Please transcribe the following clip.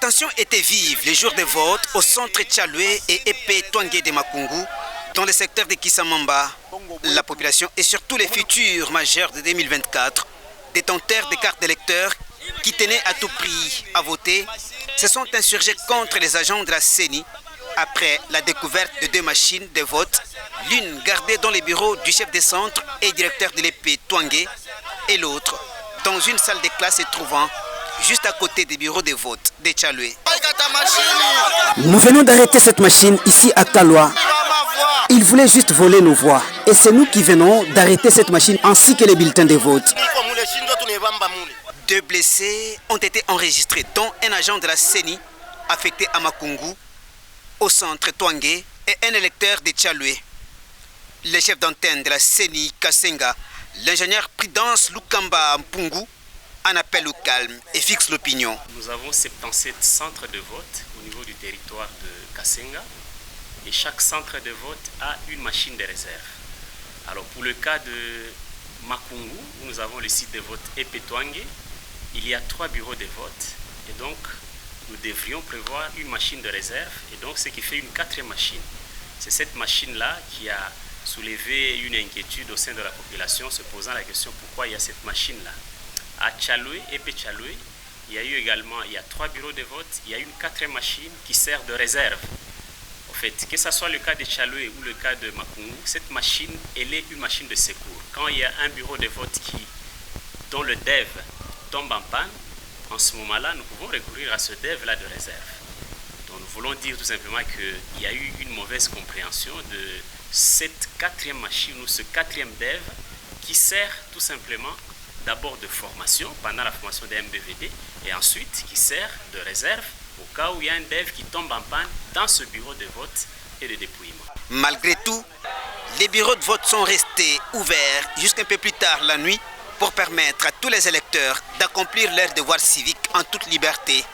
tension était vive les jours de vote au centre Tchaloué et Épée Twangé de Makungu, dans le secteur de Kisamamba. La population et surtout les futurs majeurs de 2024, détenteurs des cartes d'électeurs qui tenaient à tout prix à voter, se sont insurgés contre les agents de la CENI après la découverte de 2 machines de vote, l'une gardée dans les bureaux du chef de centre et directeur de l'Épée Twangé et l'autre dans une salle de classe se trouvant juste à côté des bureaux de vote de Tchaloué. Nous venons d'arrêter cette machine ici à Kaloa. Ils voulaient juste voler nos voix. Et c'est nous qui venons d'arrêter cette machine ainsi que les bulletins de vote. 2 blessés ont été enregistrés, dont un agent de la CENI affecté à Makungu, au centre Twangé, et un électeur de Tchaloué. Le chef d'antenne de la CENI Kasenga, l'ingénieur Prudence Lukamba Mpungu, en appelle au calme et fixe l'opinion. Nous avons 77 centres de vote au niveau du territoire de Kasenga et chaque centre de vote a une machine de réserve. Alors pour le cas de Makungu, où nous avons le site de vote Épée Twangé, il y a 3 bureaux de vote et donc nous devrions prévoir une machine de réserve et donc ce qui fait une 4e machine. C'est cette machine-là qui a soulevé une inquiétude au sein de la population se posant la question pourquoi il y a cette machine-là. À Tchaloué, Épée Tchaloué, il y a 3 bureaux de vote, il y a une 4e machine qui sert de réserve. En fait, que ce soit le cas de Tchaloué ou le cas de Makungu, cette machine, elle est une machine de secours. Quand il y a un bureau de vote dont le DEV tombe en panne, en ce moment-là, nous pouvons recourir à ce DEV-là de réserve. Donc nous voulons dire tout simplement qu'il y a eu une mauvaise compréhension de cette 4e machine ou ce 4e DEV qui sert tout simplement d'abord de formation pendant la formation des MBVD et ensuite qui sert de réserve au cas où il y a un DEV qui tombe en panne dans ce bureau de vote et de dépouillement. Malgré tout, les bureaux de vote sont restés ouverts jusqu'un peu plus tard la nuit pour permettre à tous les électeurs d'accomplir leur devoir civique en toute liberté.